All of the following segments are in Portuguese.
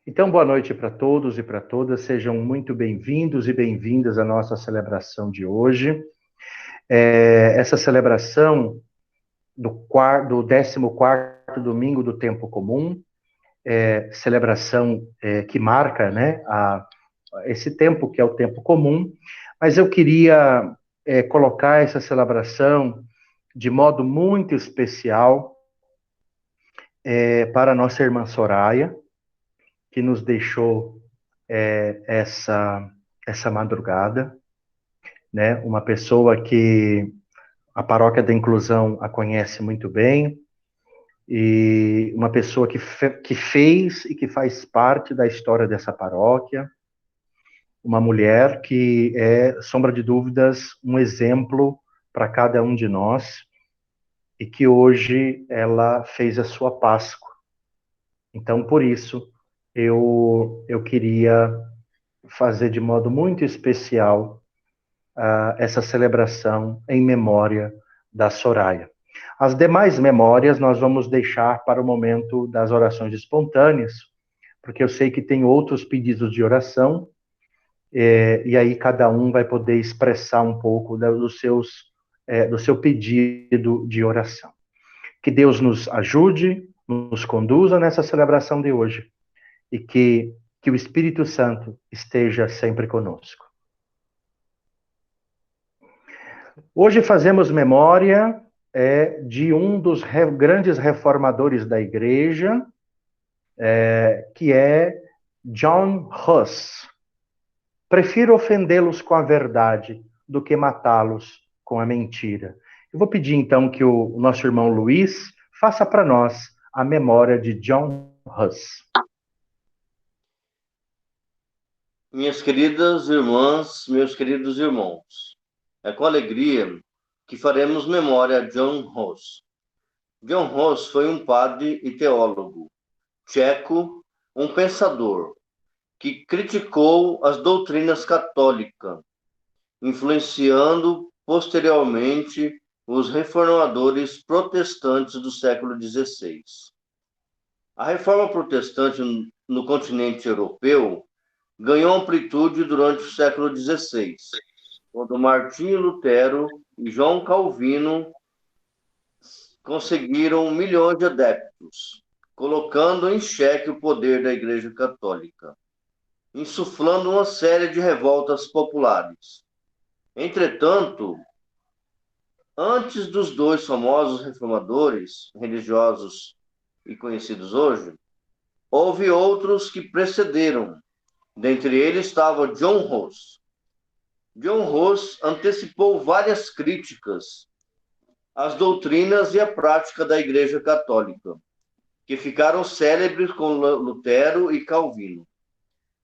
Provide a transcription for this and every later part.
Então, boa noite para todos e para todas. Sejam muito bem-vindos e bem-vindas à nossa celebração de hoje. Essa celebração do 14º domingo do tempo comum, celebração que marca, né, esse tempo que é o tempo comum, mas eu queria colocar essa celebração de modo muito especial para a nossa irmã Soraya, que nos deixou essa madrugada, né? Uma pessoa que a Paróquia da Inclusão a conhece muito bem e uma pessoa que fez e que faz parte da história dessa paróquia, uma mulher que é, sombra de dúvidas, um exemplo para cada um de nós e que hoje ela fez a sua Páscoa. Então, por isso, eu queria fazer de modo muito especial essa celebração em memória da Soraya. As demais memórias nós vamos deixar para o momento das orações espontâneas, porque eu sei que tem outros pedidos de oração, e aí cada um vai poder expressar um pouco do seu pedido de oração. Que Deus nos ajude, nos conduza nessa celebração de hoje, e que o Espírito Santo esteja sempre conosco. Hoje fazemos memória de um dos grandes reformadores da igreja, que é John Huss. Prefiro ofendê-los com a verdade do que matá-los com a mentira. Eu vou pedir então que o nosso irmão Luiz faça para nós a memória de John Huss. Minhas queridas irmãs, meus queridos irmãos, é com alegria que faremos memória a John Hus. John Hus foi um padre e teólogo tcheco, um pensador que criticou as doutrinas católicas, influenciando posteriormente os reformadores protestantes do século XVI. A reforma protestante no continente europeu ganhou amplitude durante o século XVI, quando Martinho Lutero e João Calvino conseguiram milhões de adeptos, colocando em xeque o poder da Igreja Católica, insuflando uma série de revoltas populares. Entretanto, antes dos dois famosos reformadores religiosos e conhecidos hoje, houve outros que precederam. Dentre eles estava John Hus. John Hus antecipou várias críticas às doutrinas e à prática da Igreja Católica, que ficaram célebres com Lutero e Calvino.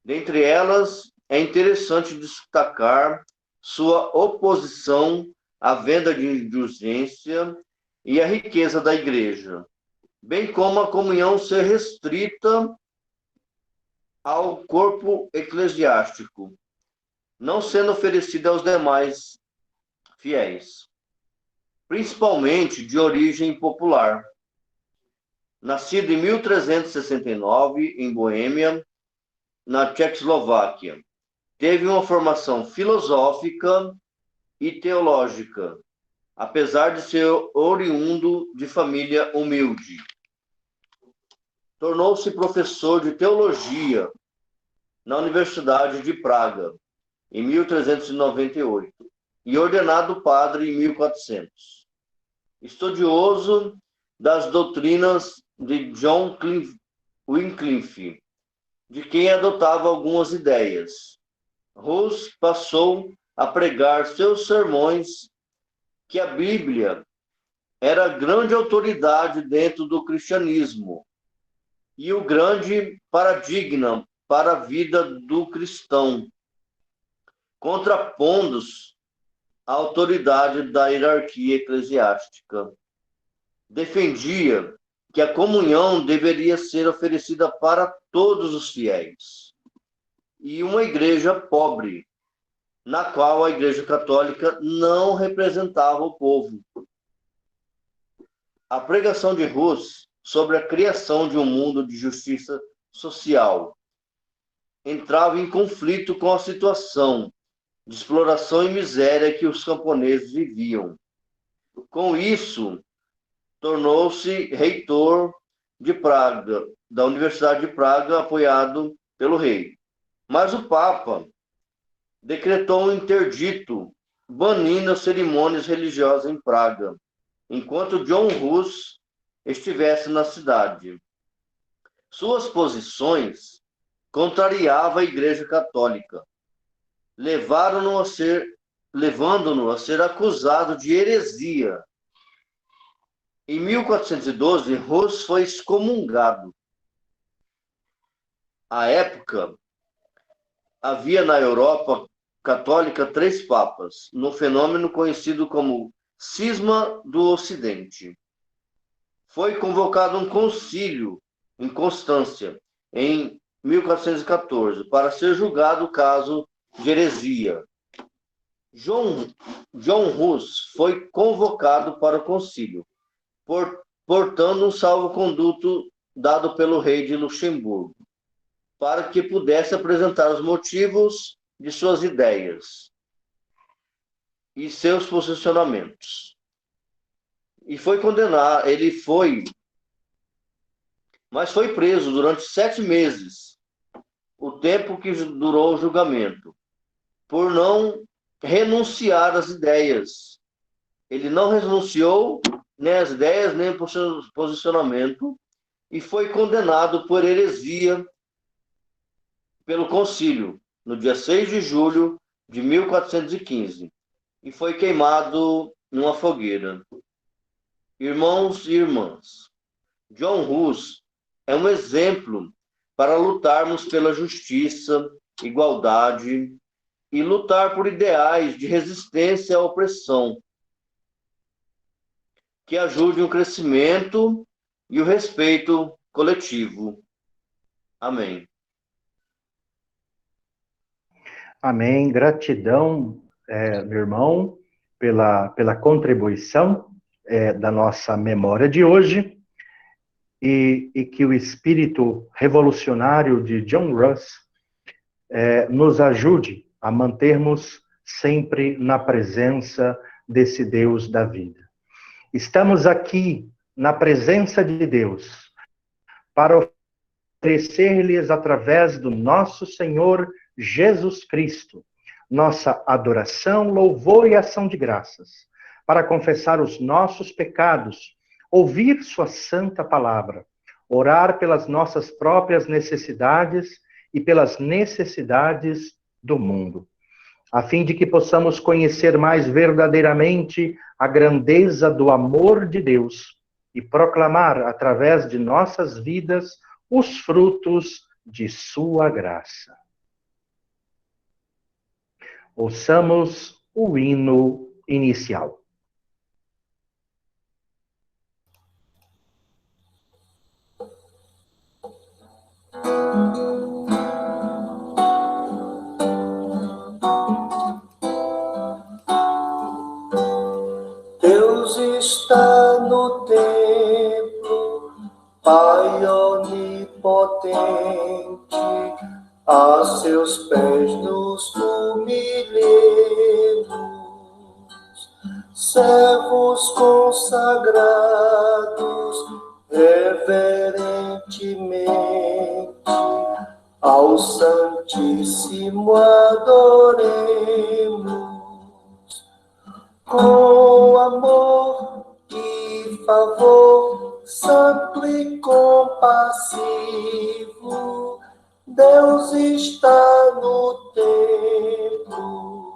Dentre elas, é interessante destacar sua oposição à venda de indulgência e à riqueza da Igreja, bem como a comunhão ser restrita ao corpo eclesiástico, não sendo oferecida aos demais fiéis, principalmente de origem popular. Nascido em 1369 em Boêmia, na Tchecoslováquia, teve uma formação filosófica e teológica, apesar de ser oriundo de família humilde. Tornou-se professor de teologia na Universidade de Praga, em 1398, e ordenado padre em 1400. Estudioso das doutrinas de John Wycliffe, de quem adotava algumas ideias. Hus passou a pregar seus sermões que a Bíblia era a grande autoridade dentro do cristianismo e o grande paradigma para a vida do cristão, contrapondo-se à autoridade da hierarquia eclesiástica. Defendia que a comunhão deveria ser oferecida para todos os fiéis, e uma igreja pobre, na qual a Igreja Católica não representava o povo. A pregação de Hus sobre a criação de um mundo de justiça social entrava em conflito com a situação de exploração e miséria que os camponeses viviam. Com isso, tornou-se reitor de Praga, da Universidade de Praga, apoiado pelo rei. Mas o Papa decretou um interdito banindo as cerimônias religiosas em Praga, enquanto John Hus estivesse na cidade. Suas posições contrariavam a Igreja Católica, levando-no a ser acusado de heresia. Em 1412, Hus foi excomungado. À época, havia na Europa católica 3 papas, no fenômeno conhecido como Cisma do Ocidente. Foi convocado um concílio em Constância, em 1414, para ser julgado o caso de heresia. John Hus foi convocado para o concílio, portando um salvo-conduto dado pelo rei de Luxemburgo, para que pudesse apresentar os motivos de suas ideias e seus posicionamentos. E foi condenado, mas foi preso durante 7 meses, o tempo que durou o julgamento, por não renunciar às ideias. Ele não renunciou nem às ideias, nem por seu posicionamento, e foi condenado por heresia pelo concílio, no dia 6 de julho de 1415, e foi queimado numa fogueira. Irmãos e irmãs, John Hus é um exemplo para lutarmos pela justiça, igualdade e lutar por ideais de resistência à opressão, que ajudem o crescimento e o respeito coletivo. Amém. Amém. Gratidão, meu irmão, pela contribuição da nossa memória de hoje e que o espírito revolucionário de John Hus nos ajude a mantermos sempre na presença desse Deus da vida. Estamos aqui na presença de Deus para oferecer-lhes através do nosso Senhor Jesus Cristo nossa adoração, louvor e ação de graças, para confessar os nossos pecados, ouvir sua santa palavra, orar pelas nossas próprias necessidades e pelas necessidades do mundo, a fim de que possamos conhecer mais verdadeiramente a grandeza do amor de Deus e proclamar através de nossas vidas os frutos de sua graça. Ouçamos o hino inicial. Deus está no templo, Pai onipotente, a seus pés nos humilhemos, servos consagrados, reverentemente, ao Santíssimo adoremos, com amor e favor, santo e compassivo, Deus está no templo,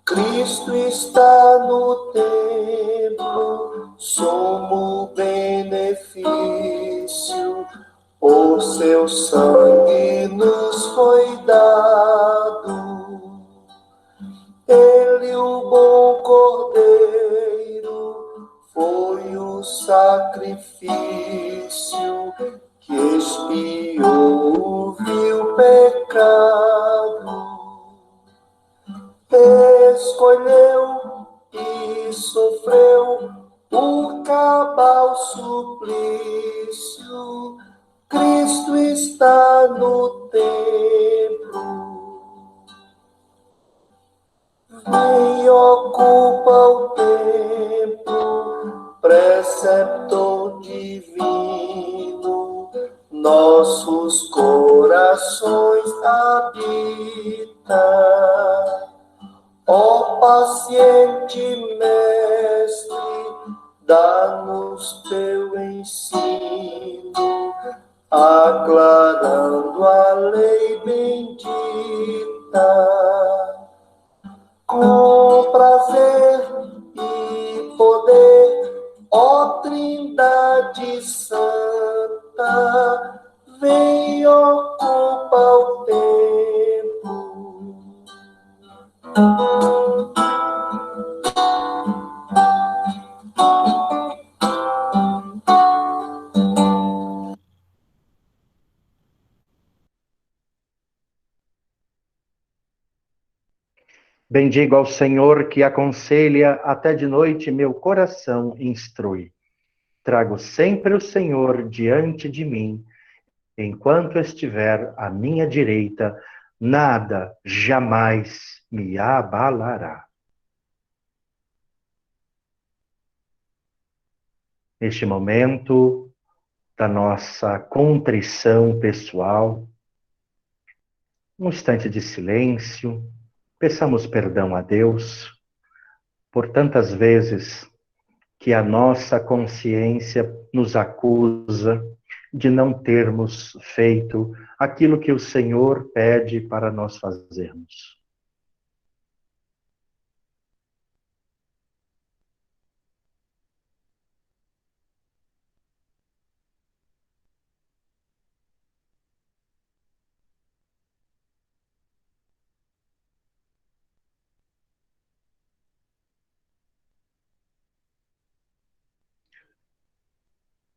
Cristo está no templo, sumo benefício, por seu sangue nos foi dado. Ele, o bom Cordeiro, foi o sacrifício que expiou o vil pecado. Escolheu e sofreu o cabal suplício. Cristo está no templo. Vem, ocupa o templo, preceptor divino, nossos corações habita. Ó paciente mestre, dá-nos teu ensino, aclarando a lei bendita. Com prazer e poder, ó Trindade Santa, vem, ocupa o templo. Bendigo ao Senhor que aconselha, até de noite meu coração instrui. Trago sempre o Senhor diante de mim, enquanto estiver à minha direita, nada jamais me abalará. Neste momento da nossa contrição pessoal, um instante de silêncio, peçamos perdão a Deus por tantas vezes que a nossa consciência nos acusa de não termos feito aquilo que o Senhor pede para nós fazermos.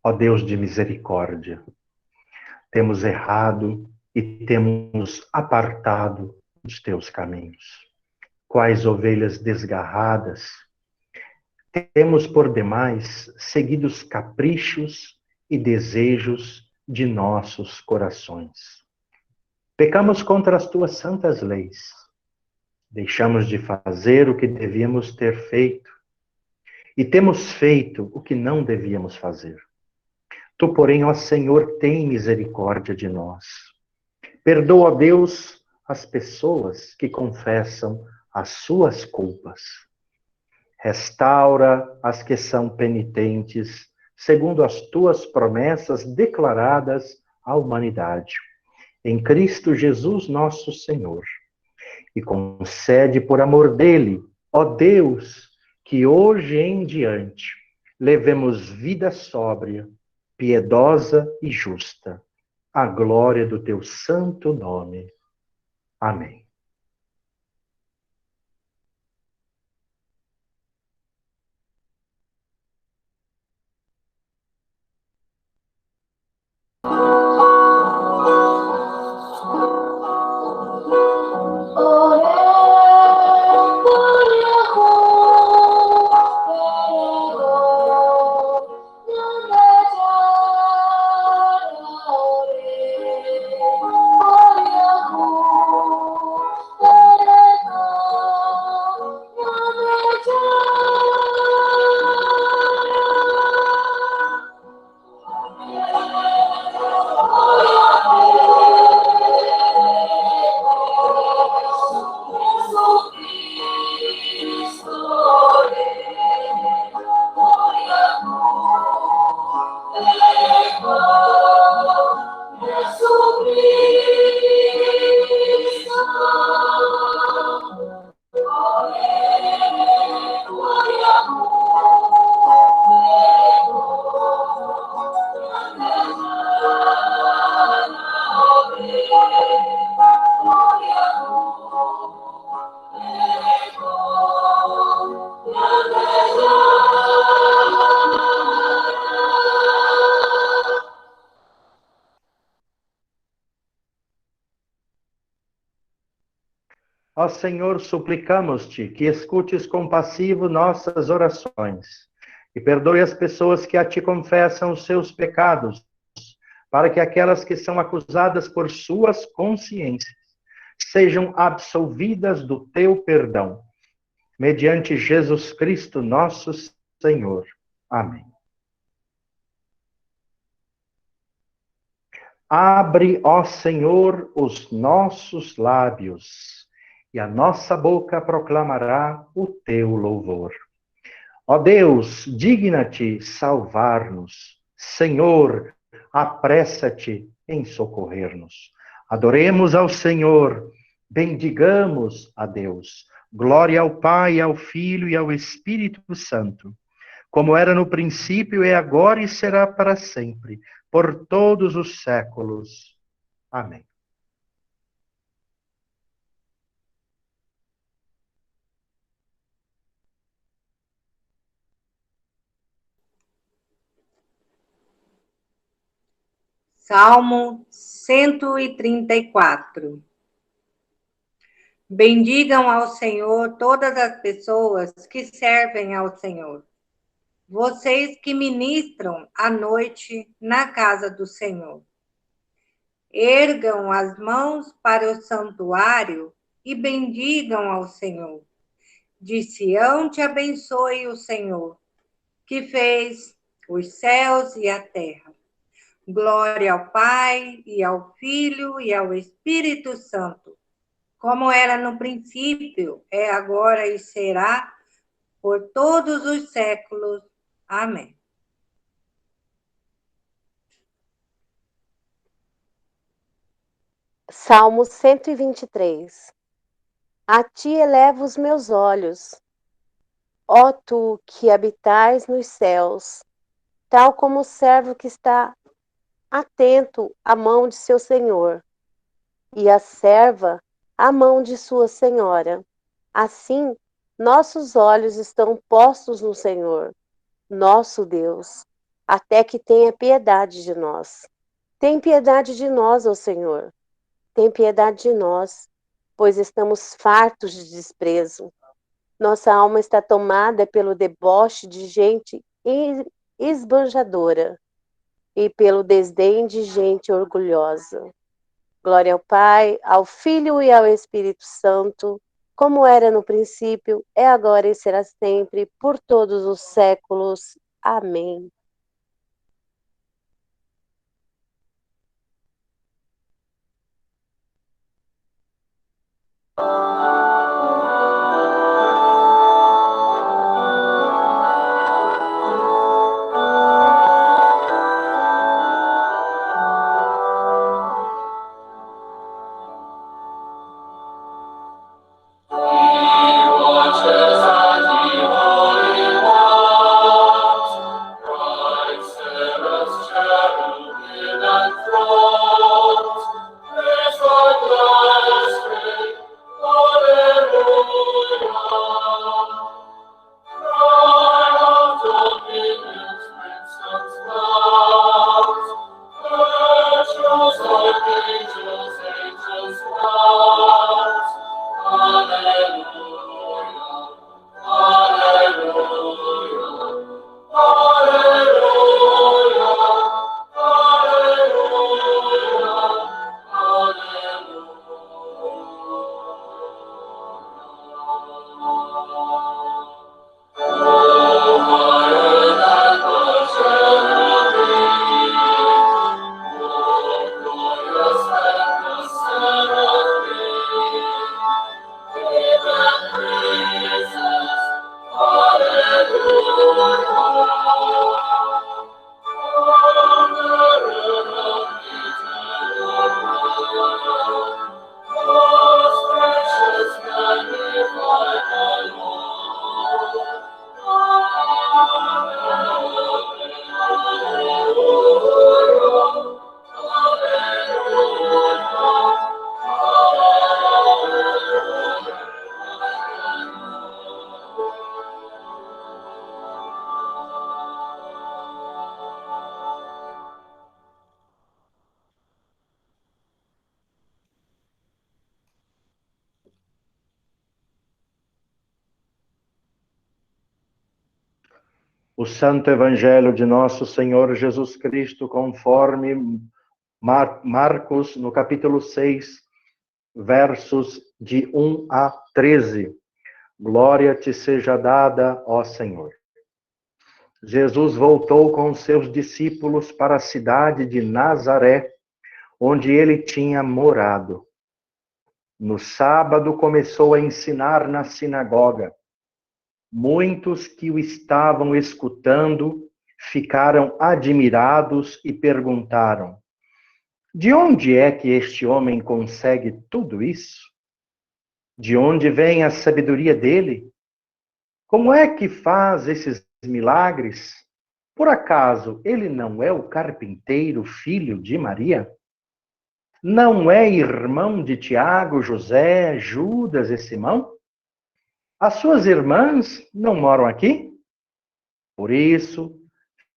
Ó Deus de misericórdia, temos errado e temos apartado dos teus caminhos. Quais ovelhas desgarradas, temos por demais seguido os caprichos e desejos de nossos corações. Pecamos contra as tuas santas leis. Deixamos de fazer o que devíamos ter feito e temos feito o que não devíamos fazer. Tu, porém, ó Senhor, tem misericórdia de nós. Perdoa, Deus, as pessoas que confessam as suas culpas. Restaura as que são penitentes, segundo as tuas promessas declaradas à humanidade. Em Cristo Jesus, nosso Senhor. E concede por amor dele, ó Deus, que hoje em diante levemos vida sóbria, piedosa e justa, à glória do teu santo nome. Amém. Ó Senhor, suplicamos-te que escutes compassivo nossas orações e perdoe as pessoas que a ti confessam os seus pecados, para que aquelas que são acusadas por suas consciências sejam absolvidas do teu perdão. Mediante Jesus Cristo, nosso Senhor. Amém. Abre, ó Senhor, os nossos lábios, e a nossa boca proclamará o teu louvor. Ó Deus, digna-te salvar-nos. Senhor, apressa-te em socorrer-nos. Adoremos ao Senhor, bendigamos a Deus. Glória ao Pai, ao Filho e ao Espírito Santo, como era no princípio, é agora e será para sempre, por todos os séculos. Amém. Salmo 134. Bendigam ao Senhor todas as pessoas que servem ao Senhor. Vocês que ministram à noite na casa do Senhor. Ergam as mãos para o santuário e bendigam ao Senhor. De Sião te abençoe o Senhor, que fez os céus e a terra. Glória ao Pai, e ao Filho, e ao Espírito Santo, como era no princípio, é agora e será, por todos os séculos. Amém. Salmo 123. A ti elevo os meus olhos, ó tu que habitais nos céus, tal como o servo que está atento à mão de seu senhor, e a serva à mão de sua senhora. Assim, nossos olhos estão postos no Senhor, nosso Deus, até que tenha piedade de nós. Tem piedade de nós, ó Senhor, tem piedade de nós, pois estamos fartos de desprezo. Nossa alma está tomada pelo deboche de gente esbanjadora e pelo desdém de gente orgulhosa. Glória ao Pai, ao Filho e ao Espírito Santo, como era no princípio, é agora e será sempre, por todos os séculos. Amém. O Santo Evangelho de nosso Senhor Jesus Cristo, conforme Marcos, no capítulo 6, versos de 1 a 13. Glória te seja dada, ó Senhor. Jesus voltou com os seus discípulos para a cidade de Nazaré, onde ele tinha morado. No sábado começou a ensinar na sinagoga. Muitos que o estavam escutando ficaram admirados e perguntaram: de onde é que este homem consegue tudo isso? De onde vem a sabedoria dele? Como é que faz esses milagres? Por acaso ele não é o carpinteiro, filho de Maria? Não é irmão de Tiago, José, Judas e Simão? As suas irmãs não moram aqui? Por isso,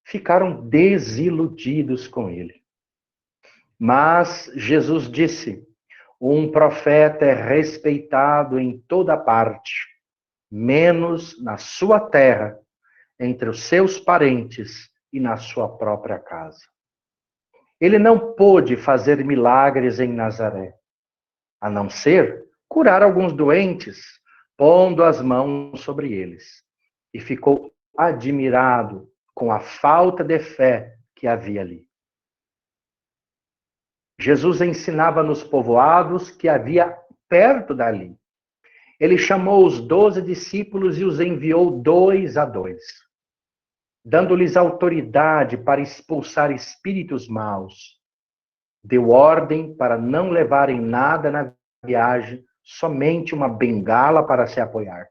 ficaram desiludidos com ele. Mas Jesus disse: um profeta é respeitado em toda parte, menos na sua terra, entre os seus parentes e na sua própria casa. Ele não pôde fazer milagres em Nazaré, a não ser curar alguns doentes, pondo as mãos sobre eles. E ficou admirado com a falta de fé que havia ali. Jesus ensinava nos povoados que havia perto dali. Ele chamou os 12 discípulos e os enviou 2 a 2, dando-lhes autoridade para expulsar espíritos maus. Deu ordem para não levarem nada na viagem, somente uma bengala para se apoiar.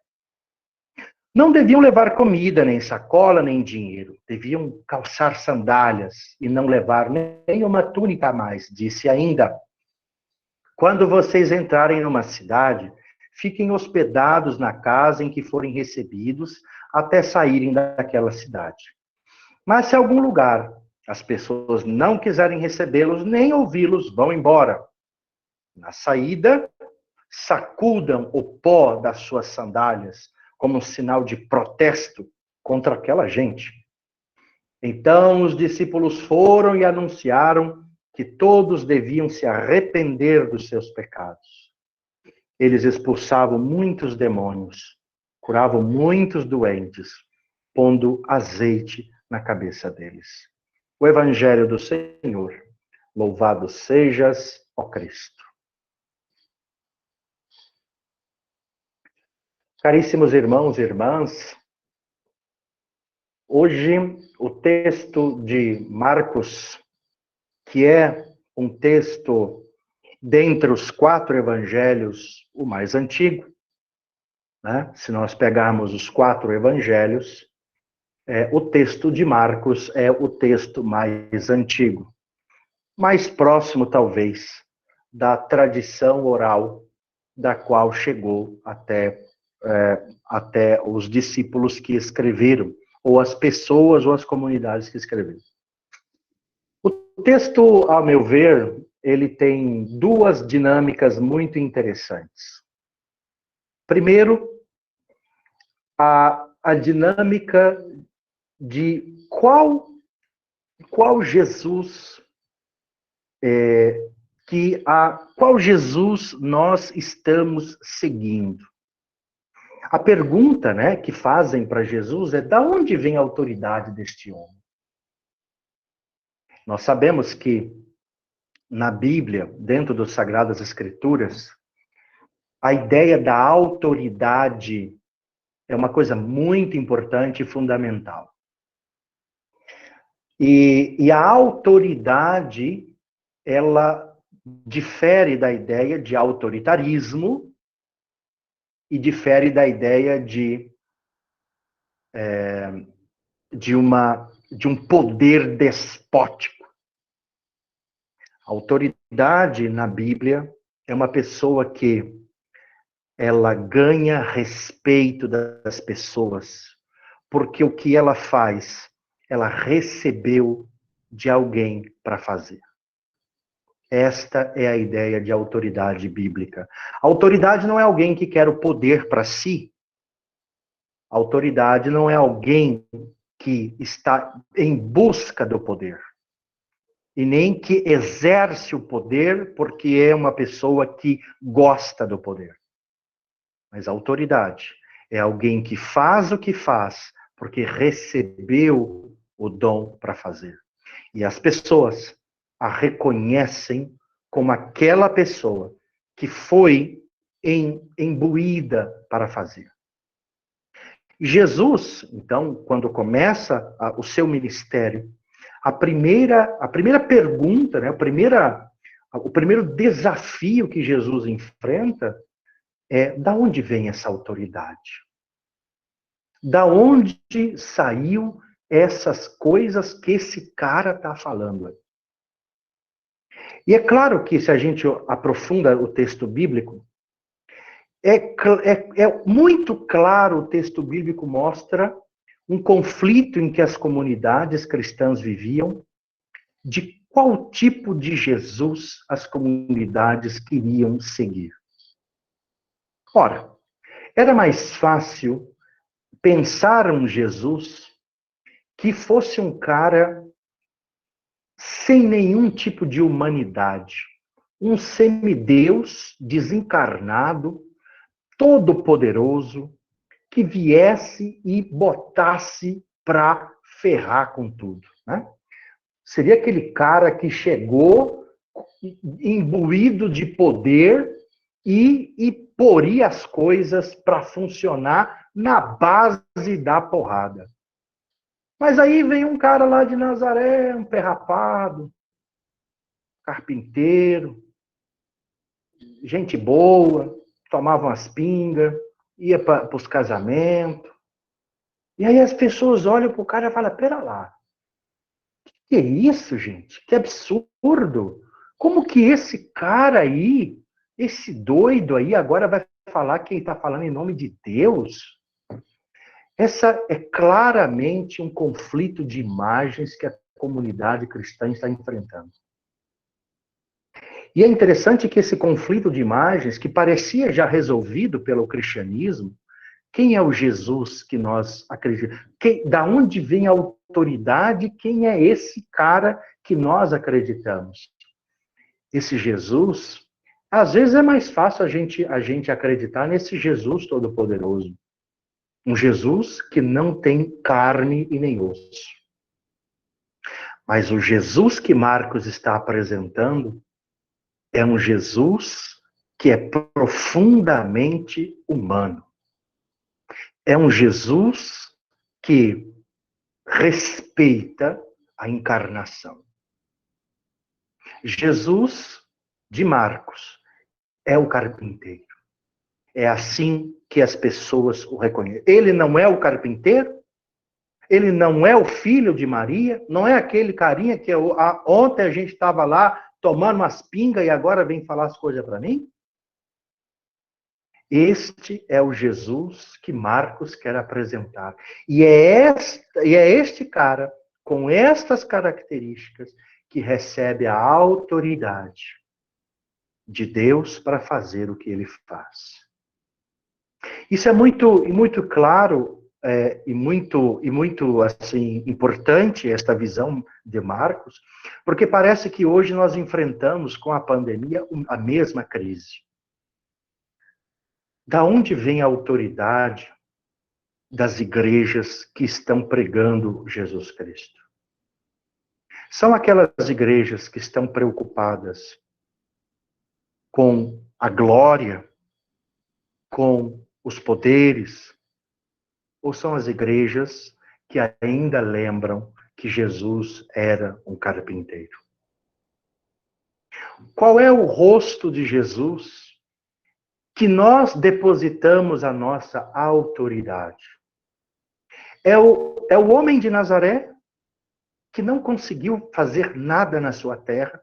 Não deviam levar comida, nem sacola, nem dinheiro. Deviam calçar sandálias e não levar nem uma túnica a mais. Disse ainda: quando vocês entrarem numa cidade, fiquem hospedados na casa em que forem recebidos até saírem daquela cidade. Mas se algum lugar as pessoas não quiserem recebê-los nem ouvi-los, vão embora. Na saída, sacudam o pó das suas sandálias como um sinal de protesto contra aquela gente. Então os discípulos foram e anunciaram que todos deviam se arrepender dos seus pecados. Eles expulsavam muitos demônios, curavam muitos doentes, pondo azeite na cabeça deles. O Evangelho do Senhor. Louvado sejas, ó Cristo. Caríssimos irmãos e irmãs, hoje o texto de Marcos, que é um texto dentre os 4 evangelhos, o mais antigo, né? Se nós pegarmos os 4 evangelhos, o texto de Marcos é o texto mais antigo, mais próximo, talvez, da tradição oral da qual chegou até os discípulos que escreveram, ou as pessoas ou as comunidades que escreveram. O texto, ao meu ver, ele tem 2 dinâmicas muito interessantes. Primeiro, a dinâmica de qual Jesus qual Jesus nós estamos seguindo. A pergunta, né, que fazem para Jesus é: de onde vem a autoridade deste homem? Nós sabemos que na Bíblia, dentro das Sagradas Escrituras, a ideia da autoridade é uma coisa muito importante e fundamental. E a autoridade, ela difere da ideia de autoritarismo e difere da ideia de um poder despótico. A autoridade na Bíblia é uma pessoa que ela ganha respeito das pessoas, porque o que ela faz, ela recebeu de alguém para fazer. Esta é a ideia de autoridade bíblica. A autoridade não é alguém que quer o poder para si. A autoridade não é alguém que está em busca do poder. e nem que exerce o poder porque é uma pessoa que gosta do poder. Mas a autoridade é alguém que faz o que faz porque recebeu o dom para fazer. E as pessoas a reconhecem como aquela pessoa que foi imbuída para fazer. Jesus, então, quando começa o seu ministério, a primeira pergunta, né, o primeiro desafio que Jesus enfrenta é: da onde vem essa autoridade? Da onde saiu essas coisas que esse cara está falando? E é claro que, se a gente aprofunda o texto bíblico, é muito claro, o texto bíblico mostra um conflito em que as comunidades cristãs viviam, de qual tipo de Jesus as comunidades queriam seguir. Ora, era mais fácil pensar um Jesus que fosse um cara sem nenhum tipo de humanidade, um semideus desencarnado, todo-poderoso, que viesse e botasse para ferrar com tudo, né? Seria aquele cara que chegou imbuído de poder e poria as coisas para funcionar na base da porrada. Mas aí vem um cara lá de Nazaré, um pé rapado, carpinteiro, gente boa, tomava umas pingas, ia para os casamentos. E aí as pessoas olham para o cara e falam: pera lá, que é isso, gente? Que absurdo! Como que esse cara aí, esse doido aí, agora vai falar que ele está falando em nome de Deus? Essa é claramente um conflito de imagens que a comunidade cristã está enfrentando. E é interessante que esse conflito de imagens, que parecia já resolvido pelo cristianismo, quem é o Jesus que nós acreditamos? Da onde vem a autoridade? Quem é esse cara que nós acreditamos? Esse Jesus, às vezes é mais fácil a gente acreditar nesse Jesus todo-poderoso. Um Jesus que não tem carne e nem osso. Mas o Jesus que Marcos está apresentando é um Jesus que é profundamente humano. É um Jesus que respeita a encarnação. Jesus de Marcos é o carpinteiro. É assim que as pessoas o reconhecem. Ele não é o carpinteiro? Ele não é o filho de Maria? Não é aquele carinha que ontem a gente estava lá tomando umas pingas e agora vem falar as coisas para mim? Este é o Jesus que Marcos quer apresentar. E é este cara, com estas características, que recebe a autoridade de Deus para fazer o que ele faz. Isso é muito claro e muito assim importante, esta visão de Marcos, porque parece que hoje nós enfrentamos com a pandemia a mesma crise. Da onde vem a autoridade das igrejas que estão pregando Jesus Cristo? São aquelas igrejas que estão preocupadas com a glória, com os poderes, ou são as igrejas que ainda lembram que Jesus era um carpinteiro? Qual é o rosto de Jesus que nós depositamos a nossa autoridade? É o homem de Nazaré que não conseguiu fazer nada na sua terra,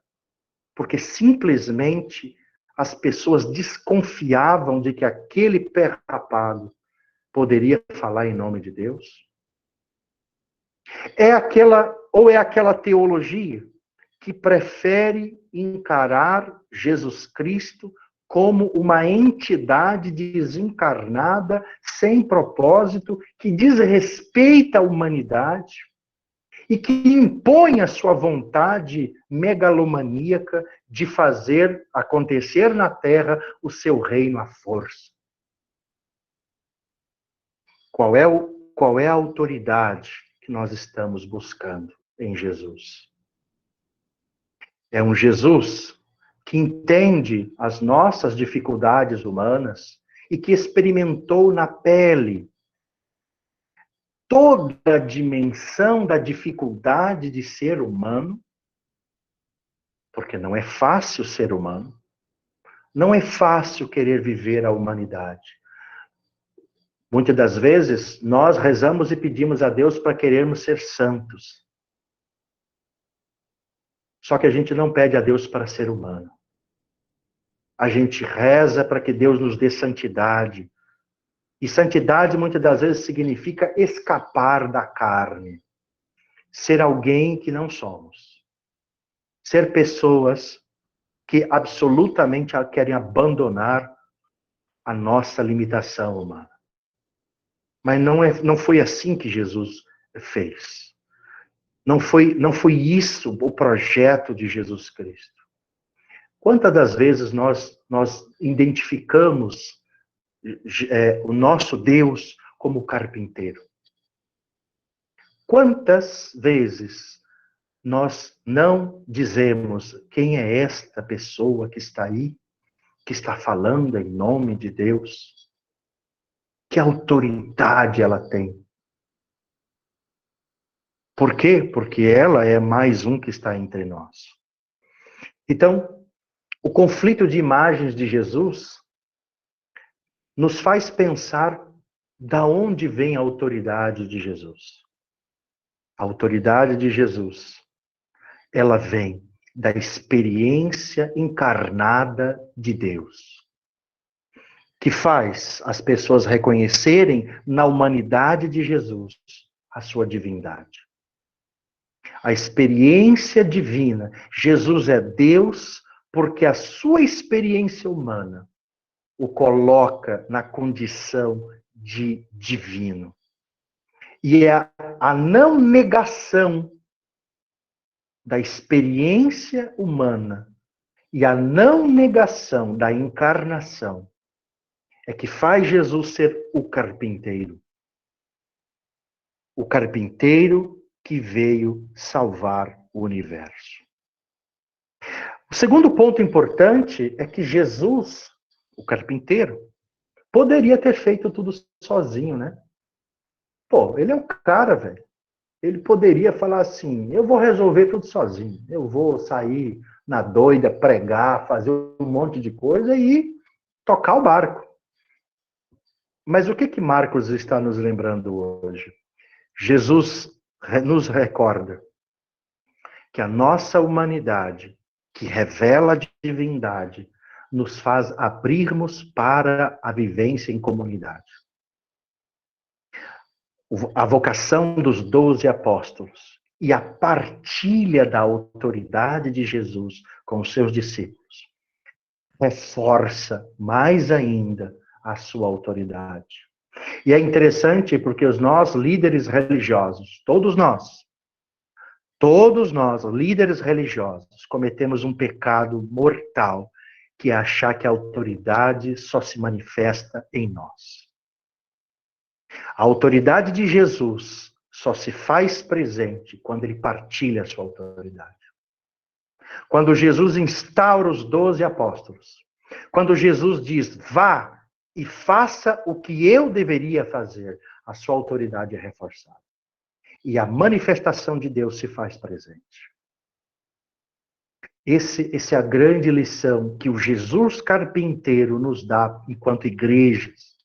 porque simplesmente as pessoas desconfiavam de que aquele pé rapado poderia falar em nome de Deus? É aquela teologia que prefere encarar Jesus Cristo como uma entidade desencarnada, sem propósito, que desrespeita a humanidade e que impõe a sua vontade megalomaníaca de fazer acontecer na terra o seu reino à força. Qual é a autoridade que nós estamos buscando em Jesus? É um Jesus que entende as nossas dificuldades humanas e que experimentou na pele toda a dimensão da dificuldade de ser humano, porque não é fácil ser humano, não é fácil querer viver a humanidade. Muitas das vezes, nós rezamos e pedimos a Deus para querermos ser santos. Só que a gente não pede a Deus para ser humano. A gente reza para que Deus nos dê santidade. E santidade, muitas das vezes, significa escapar da carne. Ser alguém que não somos. Ser pessoas que absolutamente querem abandonar a nossa limitação humana. Mas não foi assim que Jesus fez. Não foi isso o projeto de Jesus Cristo. Quantas das vezes nós identificamos o nosso Deus como carpinteiro? Quantas vezes nós não dizemos quem é esta pessoa que está aí, que está falando em nome de Deus? Que autoridade ela tem? Por quê? Porque ela é mais um que está entre nós. Então, o conflito de imagens de Jesus nos faz pensar da onde vem a autoridade de Jesus. A autoridade de Jesus, ela vem da experiência encarnada de Deus, que faz as pessoas reconhecerem na humanidade de Jesus a sua divindade. A experiência divina. Jesus é Deus porque a sua experiência humana o coloca na condição de divino. E é a não negação da experiência humana e a não negação da encarnação é que faz Jesus ser o carpinteiro. O carpinteiro que veio salvar o universo. O segundo ponto importante é que Jesus, o carpinteiro, poderia ter feito tudo sozinho, né? Pô, ele é um cara, velho. Ele poderia falar assim, eu vou resolver tudo sozinho. Eu vou sair na doida, pregar, fazer um monte de coisa e tocar o barco. Mas o que Marcos está nos lembrando hoje? Jesus nos recorda que a nossa humanidade, que revela a divindade, nos faz abrirmos para a vivência em comunidade. A vocação dos 12 apóstolos e a partilha da autoridade de Jesus com os seus discípulos reforça mais ainda a sua autoridade. E é interessante porque nós, líderes religiosos, todos nós, líderes religiosos, cometemos um pecado mortal, que é achar que a autoridade só se manifesta em nós. A autoridade de Jesus só se faz presente quando ele partilha a sua autoridade. Quando Jesus instaura os 12 apóstolos, quando Jesus diz, vá e faça o que eu deveria fazer, a sua autoridade é reforçada. E a manifestação de Deus se faz presente. Essa é a grande lição que o Jesus carpinteiro nos dá enquanto igrejas.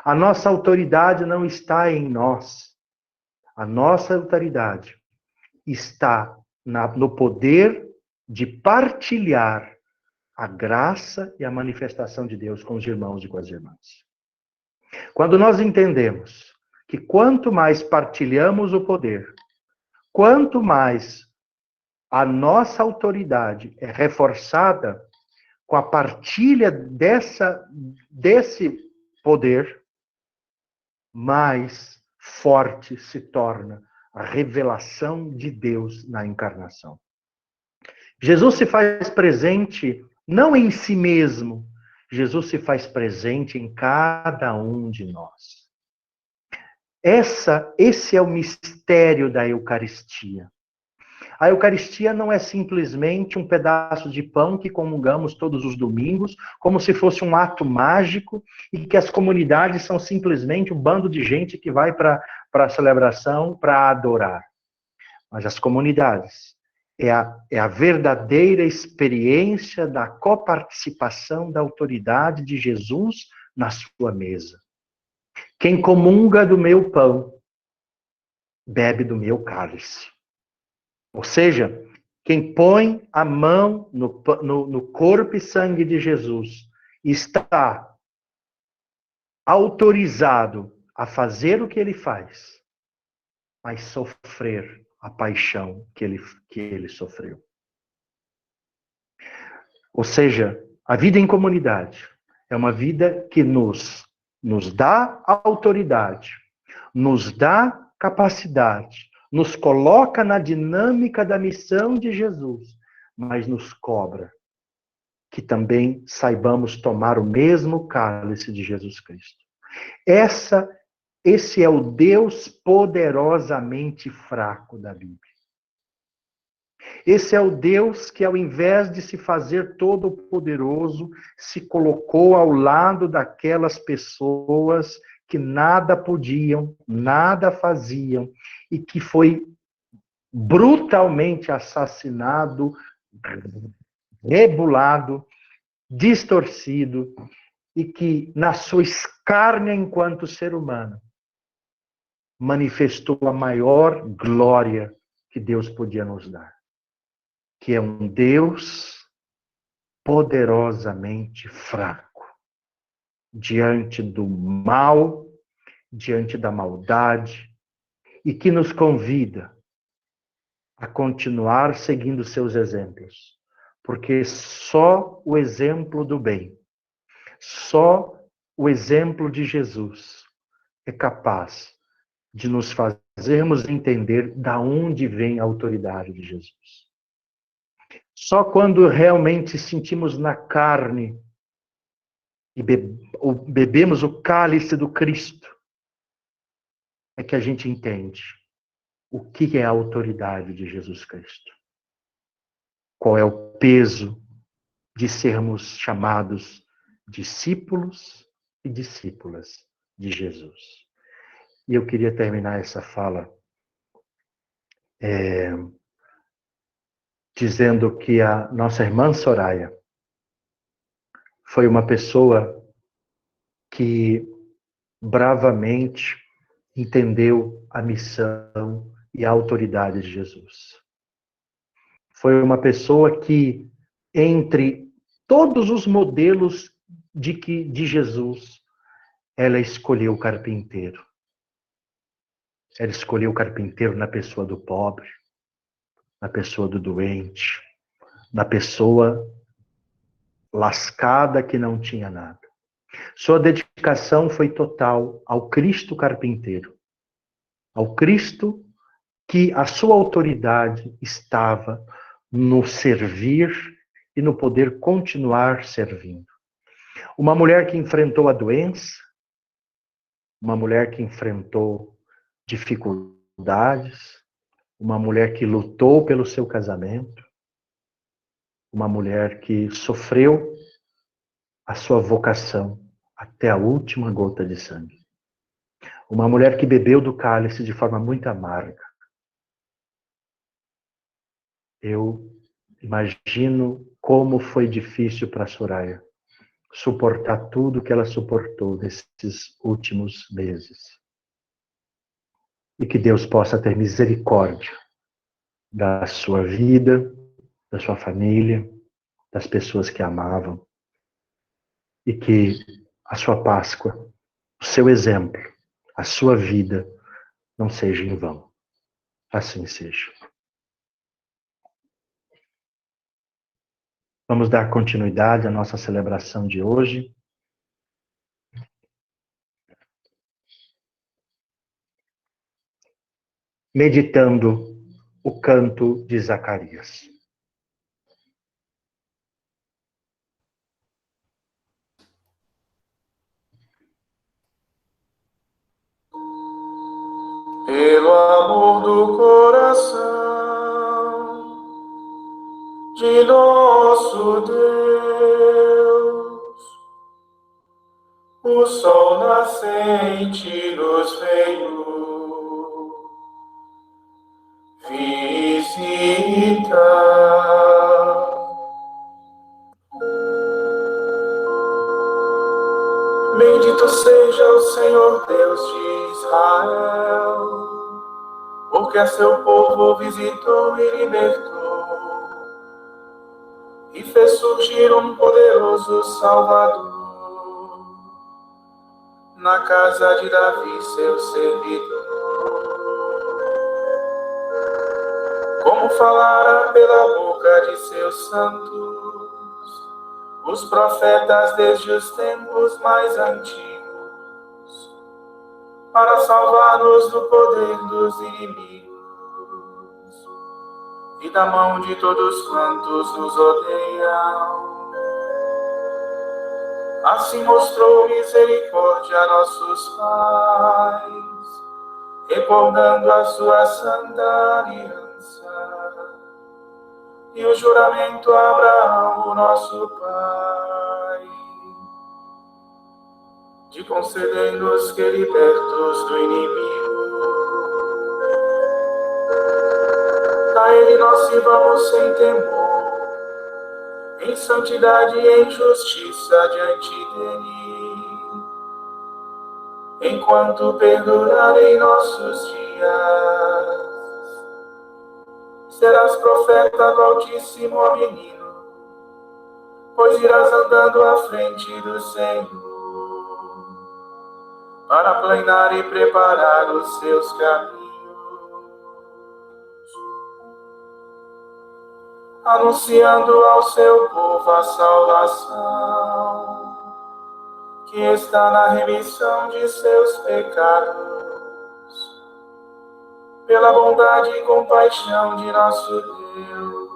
A nossa autoridade não está em nós. A nossa autoridade está no poder de partilhar a graça e a manifestação de Deus com os irmãos e com as irmãs. Quando nós entendemos que quanto mais partilhamos o poder, quanto mais a nossa autoridade é reforçada com a partilha desse poder, mais forte se torna a revelação de Deus na encarnação. Jesus se faz presente não em si mesmo, Jesus se faz presente em cada um de nós. Esse é o mistério da Eucaristia. A Eucaristia não é simplesmente um pedaço de pão que comungamos todos os domingos, como se fosse um ato mágico, e que as comunidades são simplesmente um bando de gente que vai para a celebração para adorar. Mas as comunidades é a verdadeira experiência da coparticipação da autoridade de Jesus na sua mesa. Quem comunga do meu pão, bebe do meu cálice. Ou seja, quem põe a mão no corpo e sangue de Jesus está autorizado a fazer o que ele faz, mas sofrer a paixão que ele sofreu. Ou seja, a vida em comunidade é uma vida que nos dá autoridade, nos dá capacidade, nos coloca na dinâmica da missão de Jesus, mas nos cobra que também saibamos tomar o mesmo cálice de Jesus Cristo. Esse é o Deus poderosamente fraco da Bíblia. Esse é o Deus que, ao invés de se fazer todo-poderoso, se colocou ao lado daquelas pessoas que nada podiam, nada faziam, e que foi brutalmente assassinado, rebulado, distorcido, e que, na sua escárnia enquanto ser humano, manifestou a maior glória que Deus podia nos dar, que é um Deus poderosamente fraco diante do mal, diante da maldade, e que nos convida a continuar seguindo seus exemplos, porque só o exemplo do bem, só o exemplo de Jesus é capaz de nos fazermos entender da onde vem a autoridade de Jesus. Só quando realmente sentimos na carne e bebemos o cálice do Cristo é que a gente entende o que é a autoridade de Jesus Cristo. Qual é o peso de sermos chamados discípulos e discípulas de Jesus. E eu queria terminar essa fala dizendo que a nossa irmã Soraya foi uma pessoa que bravamente entendeu a missão e a autoridade de Jesus. Foi uma pessoa que, entre todos os modelos de Jesus, ela escolheu o carpinteiro. Ela escolheu o carpinteiro na pessoa do pobre, na pessoa do doente, na pessoa lascada que não tinha nada. Sua dedicação foi total ao Cristo carpinteiro, ao Cristo que a sua autoridade estava no servir e no poder continuar servindo. Uma mulher que enfrentou a doença, uma mulher que enfrentou dificuldades, uma mulher que lutou pelo seu casamento, uma mulher que sofreu a sua vocação até a última gota de sangue. Uma mulher que bebeu do cálice de forma muito amarga. Eu imagino como foi difícil para Soraya suportar tudo que ela suportou nesses últimos meses. E que Deus possa ter misericórdia da sua vida, da sua família, das pessoas que a amavam. E que a sua Páscoa, o seu exemplo, a sua vida não seja em vão. Assim seja. Vamos dar continuidade à nossa celebração de hoje. meditando o canto de Zacarias. Pelo amor do coração de nosso Deus, o sol nascente nos veio visitar. Bendito seja o Senhor Deus de Israel, porque a seu povo visitou e libertou, e fez surgir um poderoso Salvador na casa de Davi, seu servidor. Como falara pela boca de seus santos os profetas desde os tempos mais antigos, para salvar-nos do poder dos inimigos e da mão de todos quantos nos odeiam. Assim mostrou misericórdia a nossos pais, recordando a sua santa aliança e o juramento a Abraão, o nosso pai, de conceder-nos que, libertos do inimigo, a ele nós sirvamos sem temor, em santidade e em justiça diante dele, enquanto perdurarem nossos dias. Serás profeta do Altíssimo, ó menino, pois irás andando à frente do Senhor, para aplanar e preparar os seus caminhos, anunciando ao seu povo a salvação, que está na remissão de seus pecados, pela bondade e compaixão de nosso Deus,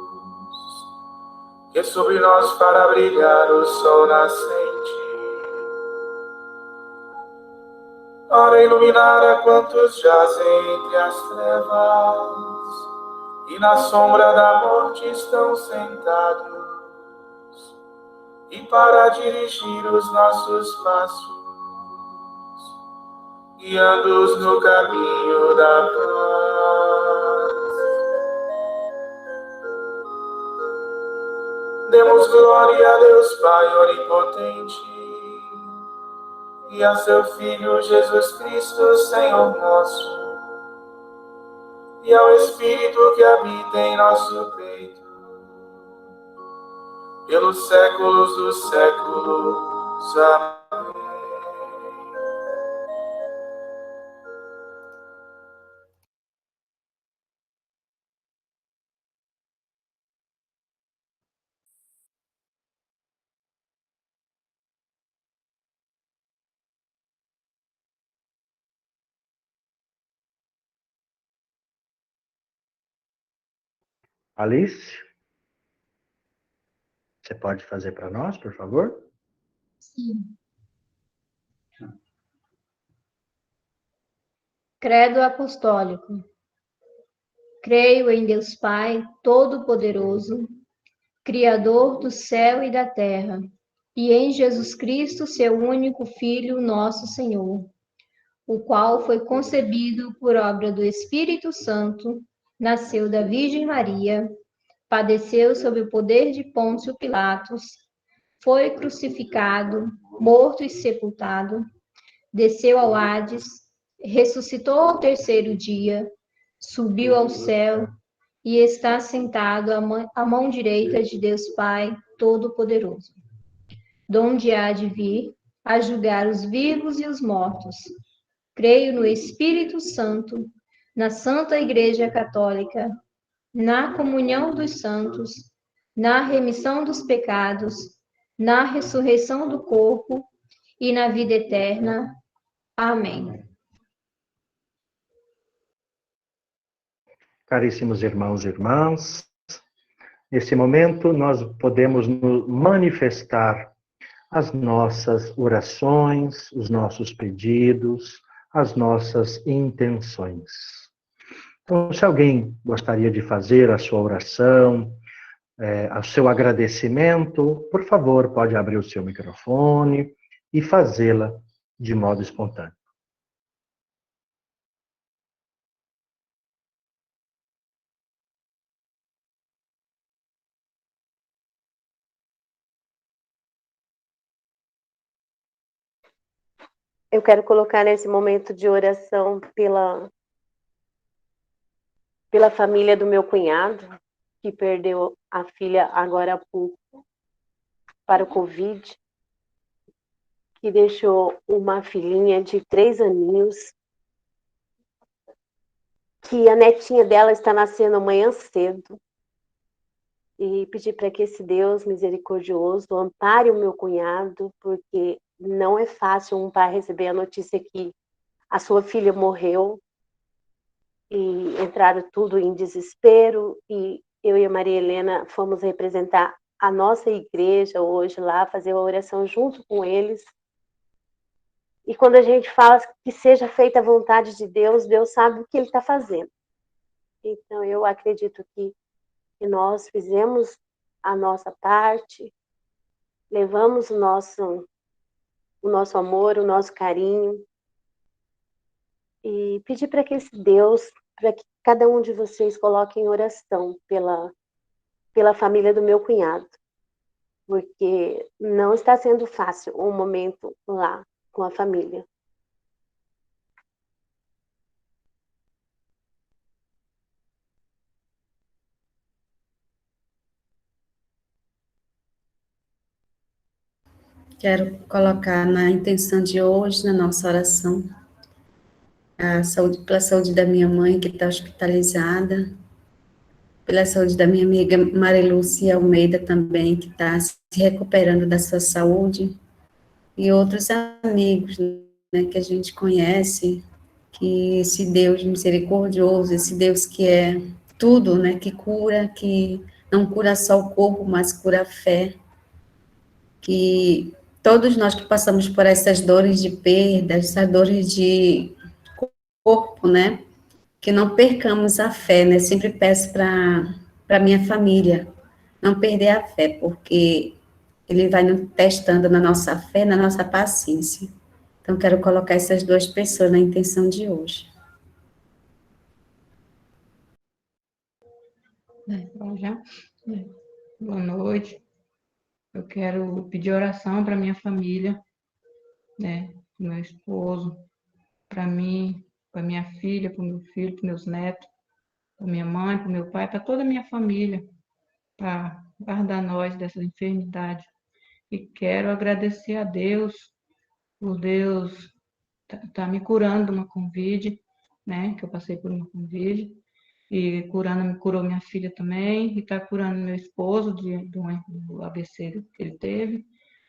que sobre nós fará brilhar o sol nascente, para iluminar a quantos jazem entre as trevas e na sombra da morte estão sentados, e para dirigir os nossos passos, guiando-os no caminho da paz. Demos glória a Deus Pai onipotente e a seu Filho Jesus Cristo, Senhor nosso, e ao Espírito que habita em nosso peito, pelos séculos dos séculos. Amém. Alice, você pode fazer para nós, por favor? Sim. Credo apostólico. Creio em Deus Pai Todo-Poderoso, Criador do céu e da terra, e em Jesus Cristo, seu único Filho, nosso Senhor, o qual foi concebido por obra do Espírito Santo, nasceu da Virgem Maria, padeceu sob o poder de Pôncio Pilatos, foi crucificado, morto e sepultado, desceu ao Hades, ressuscitou ao terceiro dia, subiu ao céu e está sentado à mão direita de Deus Pai Todo-Poderoso, donde há de vir a julgar os vivos e os mortos. Creio no Espírito Santo, na Santa Igreja Católica, na comunhão dos santos, na remissão dos pecados, na ressurreição do corpo e na vida eterna. Amém. caríssimos irmãos e irmãs, nesse momento nós podemos nos manifestar as nossas orações, os nossos pedidos, as nossas intenções. Então, se alguém gostaria de fazer a sua oração, o seu agradecimento, por favor, pode abrir o seu microfone e fazê-la de modo espontâneo. Eu quero colocar nesse momento de oração pela família do meu cunhado, que perdeu a filha agora há pouco para o Covid, que deixou uma filhinha de 3 aninhos, que a netinha dela está nascendo amanhã cedo, e pedir para que esse Deus misericordioso ampare o meu cunhado, porque não é fácil um pai receber a notícia que a sua filha morreu, e entraram tudo em desespero, e eu e a Maria Helena fomos representar a nossa igreja hoje lá, fazer a oração junto com eles. E quando a gente fala que seja feita a vontade de Deus, Deus sabe o que Ele está fazendo. Então eu acredito que nós fizemos a nossa parte, levamos o nosso amor, o nosso carinho, e pedir para que esse Deus, para que cada um de vocês coloque em oração pela família do meu cunhado, porque não está sendo fácil o momento lá com a família. Quero colocar na intenção de hoje, na nossa oração, pela saúde da minha mãe, que está hospitalizada, pela saúde da minha amiga Marilúcia Almeida também, que está se recuperando da sua saúde, e outros amigos, né, que a gente conhece, que esse Deus misericordioso, esse Deus que é tudo, né, que cura, que não cura só o corpo, mas cura a fé, que todos nós que passamos por essas dores de perda, essas dores de corpo, né, que não percamos a fé, né, sempre peço para minha família não perder a fé, porque Ele vai nos testando na nossa fé, na nossa paciência. Então, quero colocar essas 2 pessoas na intenção de hoje. Boa noite. Eu quero pedir oração para minha família, né? Para meu esposo, para mim, para minha filha, para o meu filho, para meus netos, para minha mãe, para meu pai, para toda a minha família, para guardar nós dessa enfermidade. E quero agradecer a Deus, por Deus tá me curando de uma Covid, né? Que eu passei por uma Covid. E curou minha filha também, e está curando meu esposo do AVC que ele teve,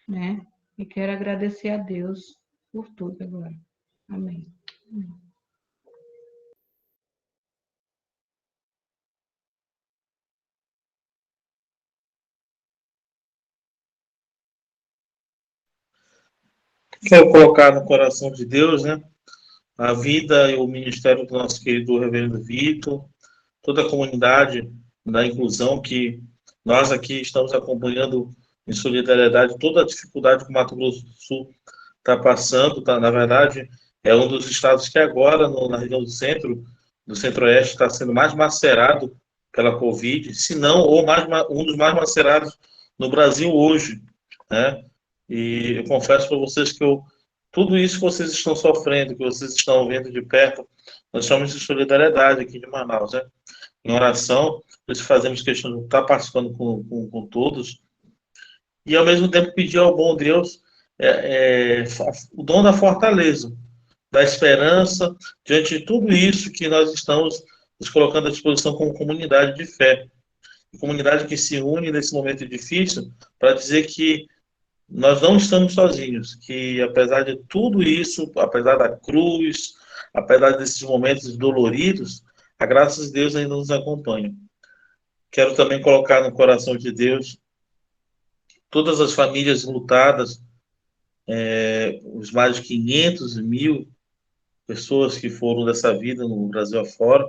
né? E quero agradecer a Deus por tudo agora. Amém. Quero colocar no coração de Deus, né, a vida e o ministério do nosso querido Reverendo Vitor, toda a comunidade da inclusão que nós aqui estamos acompanhando em solidariedade, toda a dificuldade que o Mato Grosso do Sul está passando, na verdade, é um dos estados que agora, na região do centro-oeste, está sendo mais macerado pela Covid, se não um dos mais macerados no Brasil hoje, né? E eu confesso para vocês que tudo isso que vocês estão sofrendo, que vocês estão vendo de perto, nós estamos de solidariedade aqui de Manaus, né? Em oração, por isso fazemos questão de estar participando com todos, e ao mesmo tempo pedir ao bom Deus o dom da fortaleza, da esperança, diante de tudo isso que nós estamos nos colocando à disposição como comunidade de fé, comunidade que se une nesse momento difícil para dizer que nós não estamos sozinhos, que apesar de tudo isso, apesar da cruz, apesar desses momentos doloridos, a graça de Deus ainda nos acompanha. Quero também colocar no coração de Deus todas as famílias lutadas, os mais de 500.000 pessoas que foram dessa vida no Brasil afora,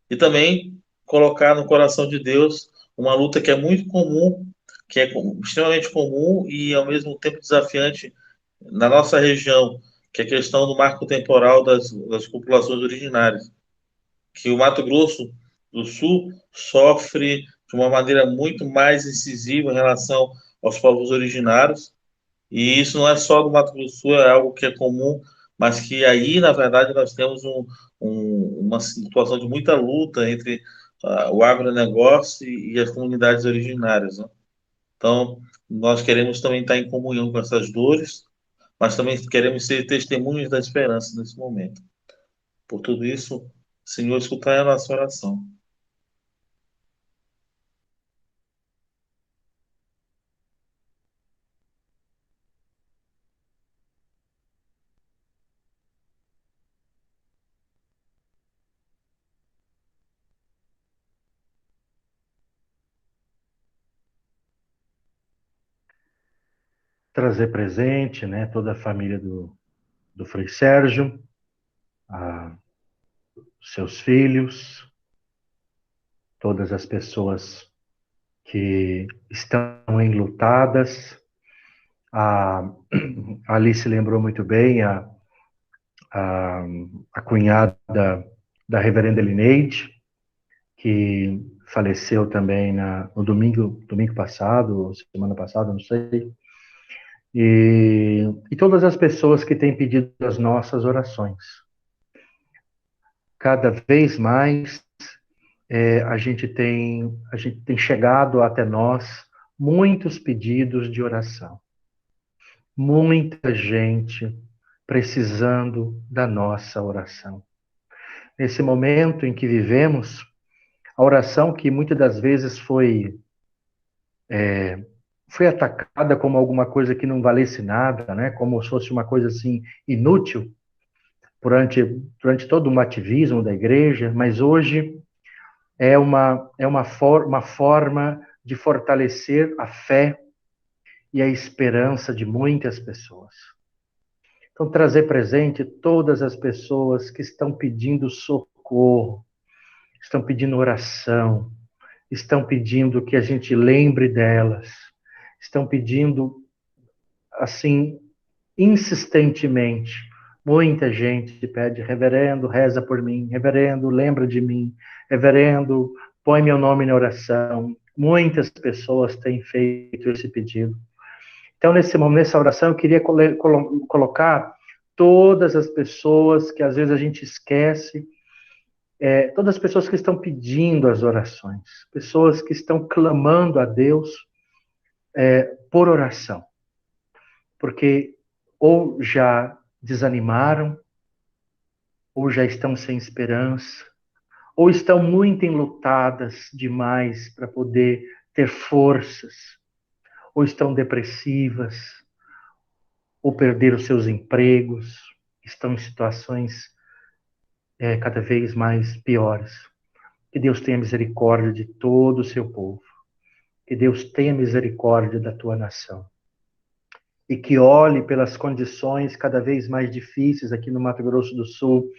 e também colocar no coração de Deus uma luta que é muito comum, que é extremamente comum e ao mesmo tempo desafiante na nossa região, que é a questão do marco temporal das populações originárias, que o Mato Grosso do Sul sofre de uma maneira muito mais incisiva em relação aos povos originários, e isso não é só do Mato Grosso do Sul, é algo que é comum, mas que aí, na verdade, nós temos uma situação de muita luta entre o agronegócio e as comunidades originárias, né? Então, nós queremos também estar em comunhão com essas dores, mas também queremos ser testemunhas da esperança nesse momento. Por tudo isso, Senhor, escutai a nossa oração. Trazer presente, né, toda a família do Frei Sérgio, seus filhos, todas as pessoas que estão enlutadas. A Alice lembrou muito bem, a cunhada da reverenda Elineide, que faleceu também no domingo passado, semana passada, não sei. E todas as pessoas que têm pedido as nossas orações. Cada vez mais a gente tem chegado até nós muitos pedidos de oração. Muita gente precisando da nossa oração. Nesse momento em que vivemos, a oração que muitas das vezes foi atacada como alguma coisa que não valesse nada, né? Como se fosse uma coisa assim inútil durante todo o ativismo da igreja, mas hoje é uma forma de fortalecer a fé e a esperança de muitas pessoas. Então, trazer presente todas as pessoas que estão pedindo socorro, estão pedindo oração, estão pedindo que a gente lembre delas, estão pedindo, assim, insistentemente. Muita gente pede: reverendo, reza por mim, reverendo, lembra de mim, reverendo, põe meu nome na oração. Muitas pessoas têm feito esse pedido. Então, nessa oração, eu queria colocar todas as pessoas que às vezes a gente esquece, todas as pessoas que estão pedindo as orações, pessoas que estão clamando a Deus por oração, porque ou já desanimaram, ou já estão sem esperança, ou estão muito enlutadas demais para poder ter forças, ou estão depressivas, ou perderam seus empregos, estão em situações cada vez mais piores. Que Deus tenha misericórdia de todo o seu povo. Que Deus tenha misericórdia da tua nação. E que olhe pelas condições cada vez mais difíceis aqui no Mato Grosso do Sul.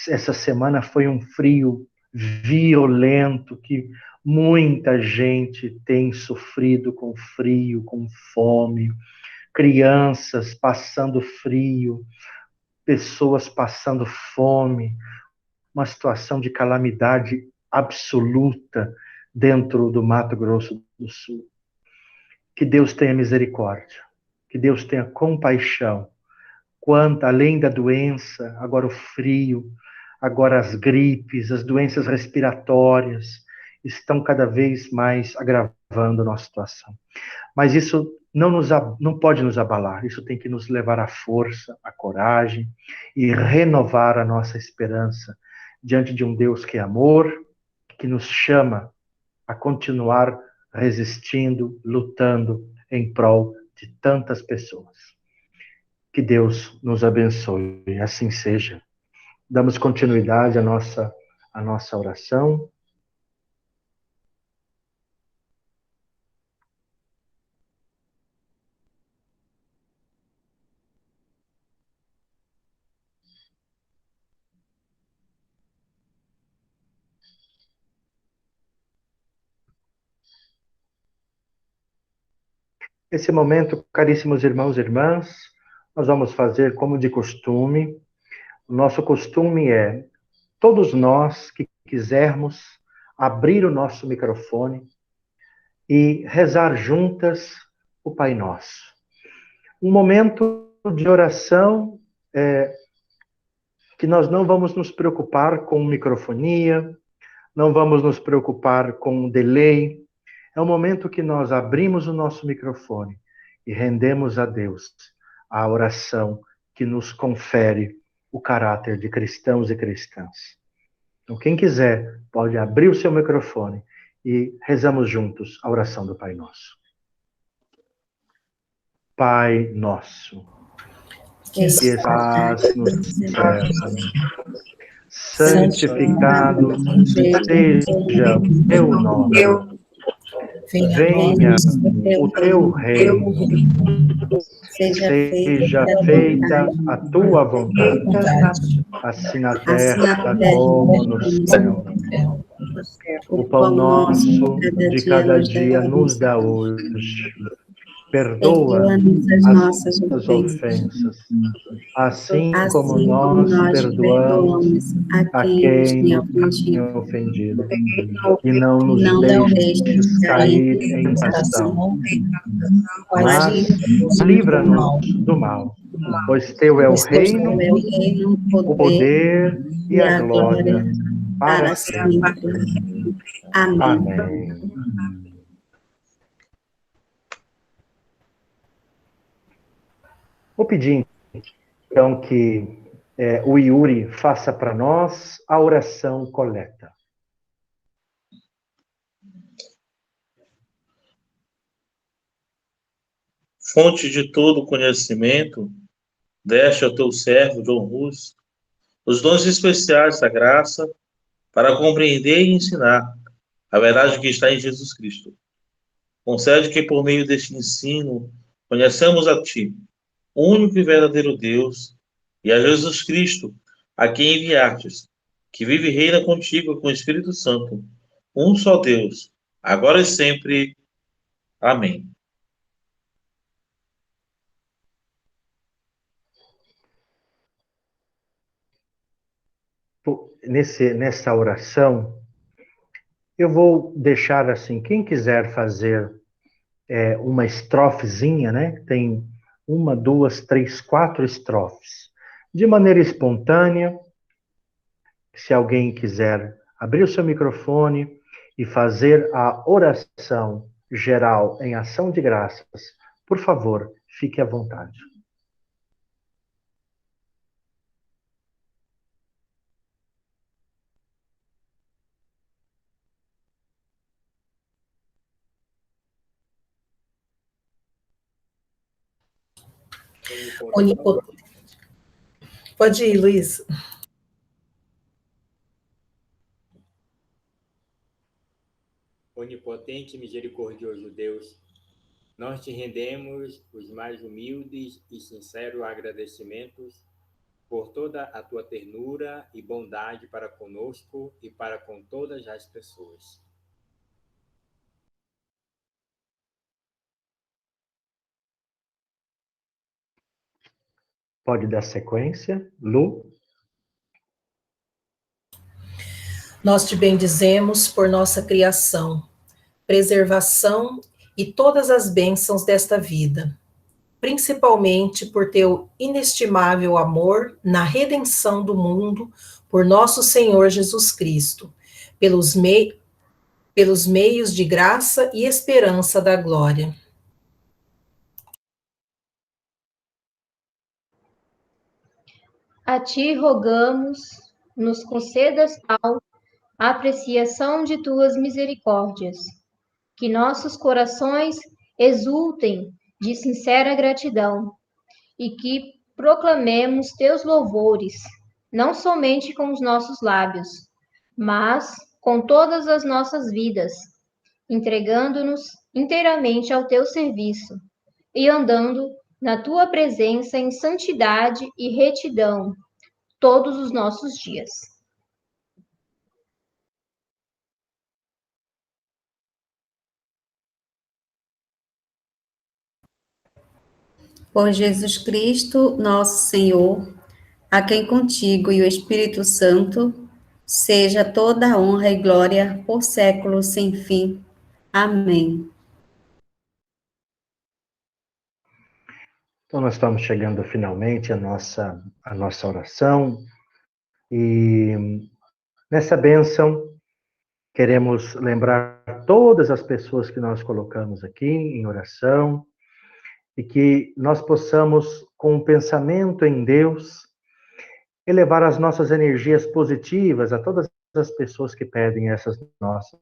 Essa semana foi um frio violento, que muita gente tem sofrido com frio, com fome, crianças passando frio, pessoas passando fome, uma situação de calamidade absoluta dentro do Mato Grosso do Sul. Que Deus tenha misericórdia, que Deus tenha compaixão, quanto além da doença, agora o frio, agora as gripes, as doenças respiratórias estão cada vez mais agravando a nossa situação. Mas isso não pode nos abalar, isso tem que nos levar à força, à coragem e renovar a nossa esperança diante de um Deus que é amor, que nos chama a continuar resistindo, lutando em prol de tantas pessoas. Que Deus nos abençoe, assim seja. Damos continuidade à a nossa oração. Nesse momento, caríssimos irmãos e irmãs, nós vamos fazer como de costume. O nosso costume é, todos nós que quisermos abrir o nosso microfone e rezar juntas o Pai Nosso. Um momento de oração que nós não vamos nos preocupar com microfonia, não vamos nos preocupar com delay. É o momento que nós abrimos o nosso microfone e rendemos a Deus a oração que nos confere o caráter de cristãos e cristãs. Então, quem quiser, pode abrir o seu microfone e rezamos juntos a oração do Pai Nosso. Pai Nosso, que estás no céu, santificado seja o teu nome. Venha o teu reino, seja feita a tua vontade, assim na terra como no céu. O pão nosso de cada dia nos dá hoje. Perdoa-nos as nossas ofensas, assim como nós perdoamos a quem nos tem ofendido. E não nos deixes cair em tentação, mas livra-nos do mal. Pois teu é o reino, o poder e a glória para sempre. Amém. Vou pedir, então, que o Yuri faça para nós a oração coleta. Fonte de todo conhecimento, deste ao teu servo, Dom Rus, os dons especiais da graça para compreender e ensinar a verdade que está em Jesus Cristo. Concede que, por meio deste ensino, conheçamos a Ti, o único e verdadeiro Deus, e a Jesus Cristo, a quem enviastes, que vive e reina contigo com o Espírito Santo, um só Deus, agora e sempre. Amém. Nessa oração, eu vou deixar assim, quem quiser fazer uma estrofezinha, né? Tem 1, 2, 3, 4 estrofes. De maneira espontânea, se alguém quiser abrir o seu microfone e fazer a oração geral em ação de graças, por favor, fique à vontade. Onipotente. Pode ir, Luiz. Onipotente e misericordioso Deus, nós te rendemos os mais humildes e sinceros agradecimentos por toda a tua ternura e bondade para conosco e para com todas as pessoas. Pode dar sequência, Lu. Nós te bendizemos por nossa criação, preservação e todas as bênçãos desta vida, principalmente por teu inestimável amor na redenção do mundo por nosso Senhor Jesus Cristo, pelos meios de graça e esperança da glória. A ti rogamos, nos concedas tal apreciação de tuas misericórdias, que nossos corações exultem de sincera gratidão e que proclamemos teus louvores, não somente com os nossos lábios, mas com todas as nossas vidas, entregando-nos inteiramente ao teu serviço e andando na tua presença em santidade e retidão todos os nossos dias. Por Jesus Cristo, nosso Senhor, a quem contigo e o Espírito Santo seja toda a honra e glória por séculos sem fim. Amém. Então, nós estamos chegando finalmente à nossa oração, e nessa bênção queremos lembrar todas as pessoas que nós colocamos aqui em oração, e que nós possamos, com o pensamento em Deus, elevar as nossas energias positivas a todas as pessoas que pedem essas nossas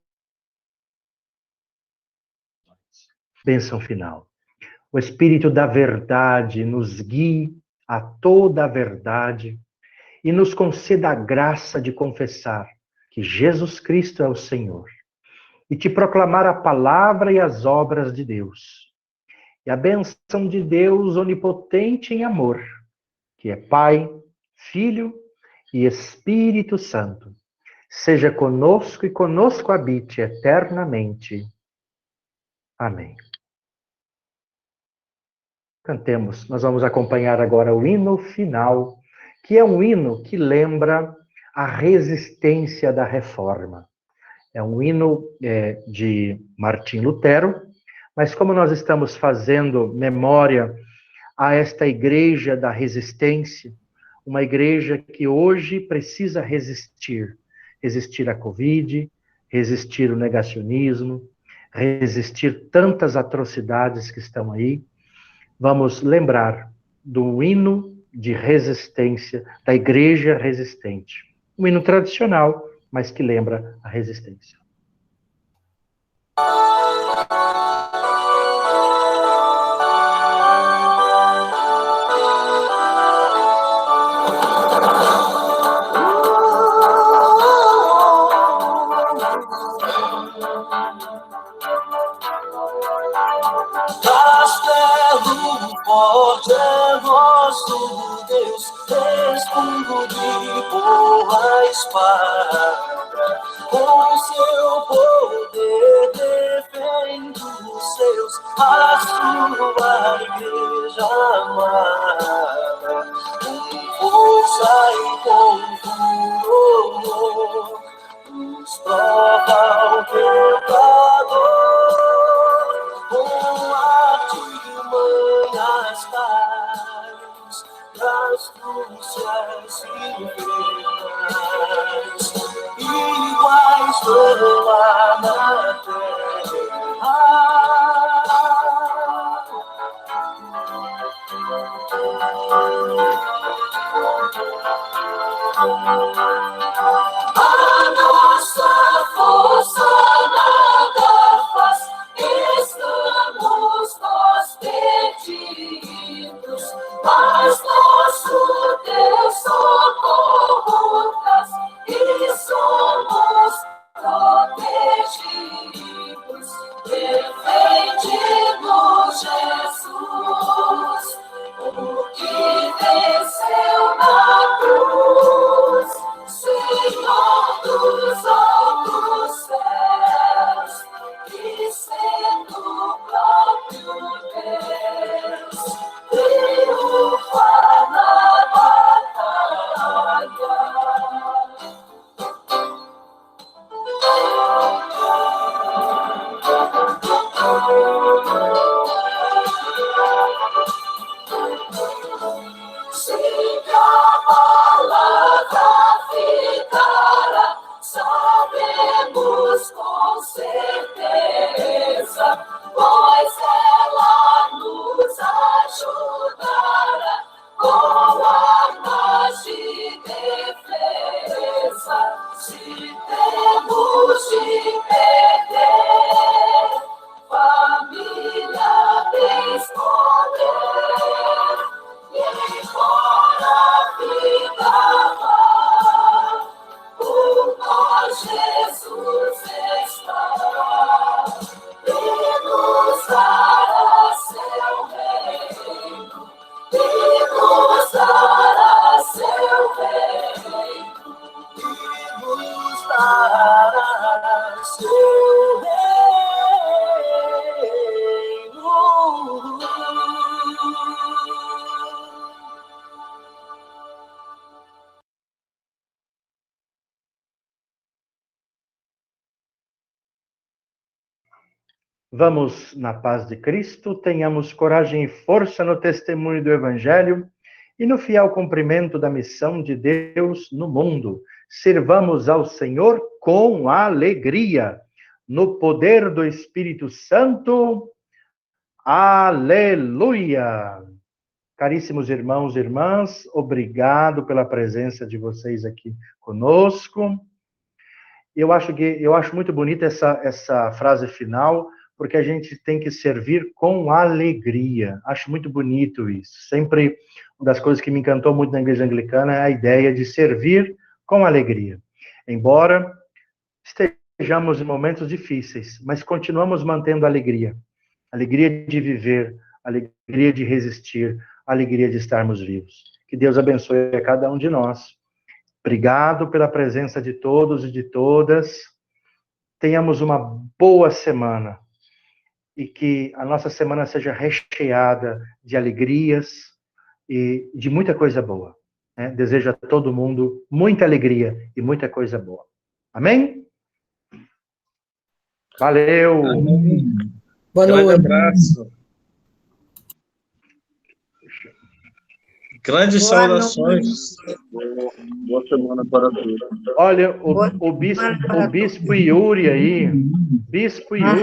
bênção final. O Espírito da verdade nos guie a toda a verdade e nos conceda a graça de confessar que Jesus Cristo é o Senhor e te proclamar a palavra e as obras de Deus. E a bênção de Deus onipotente em amor, que é Pai, Filho e Espírito Santo, seja conosco e conosco habite eternamente. Amém. Cantemos. Nós vamos acompanhar agora o hino final, que é um hino que lembra a resistência da reforma. É um hino de Martim Lutero, mas como nós estamos fazendo memória a esta igreja da resistência, uma igreja que hoje precisa resistir à Covid, resistir ao negacionismo, resistir tantas atrocidades que estão aí. Vamos lembrar do hino de resistência, da igreja resistente. Um hino tradicional, mas que lembra a resistência. Forte é vosso Deus, escudo de boa espada, com seu poder defende os seus, a sua igreja amada, com força e com furor, nos prova o pecador, com artimanhas tais, das cruzes infernais, iguais vão lá na terra. A nossa força nada faz, estamos nós perdidos, mas nosso Deus socorro-nos e somos protegidos. Defende-nos, Jesus, o que venceu na cruz. Vamos na paz de Cristo, tenhamos coragem e força no testemunho do Evangelho e no fiel cumprimento da missão de Deus no mundo. Sirvamos ao Senhor com alegria, no poder do Espírito Santo. Aleluia! Caríssimos irmãos e irmãs, obrigado pela presença de vocês aqui conosco. Eu acho muito bonita essa frase final, porque a gente tem que servir com alegria. Acho muito bonito isso. Sempre uma das coisas que me encantou muito na Igreja Anglicana é a ideia de servir com alegria. Embora estejamos em momentos difíceis, mas continuamos mantendo a alegria. Alegria de viver, alegria de resistir, alegria de estarmos vivos. Que Deus abençoe a cada um de nós. Obrigado pela presença de todos e de todas. Tenhamos uma boa semana e que a nossa semana seja recheada de alegrias e de muita coisa boa. Né? Desejo a todo mundo muita alegria e muita coisa boa. Amém? Valeu! Amém. Boa Grande noite. abraço. Grandes Boa saudações. Boa semana para todos. Olha, o bispo Yuri aí, bispo Yuri.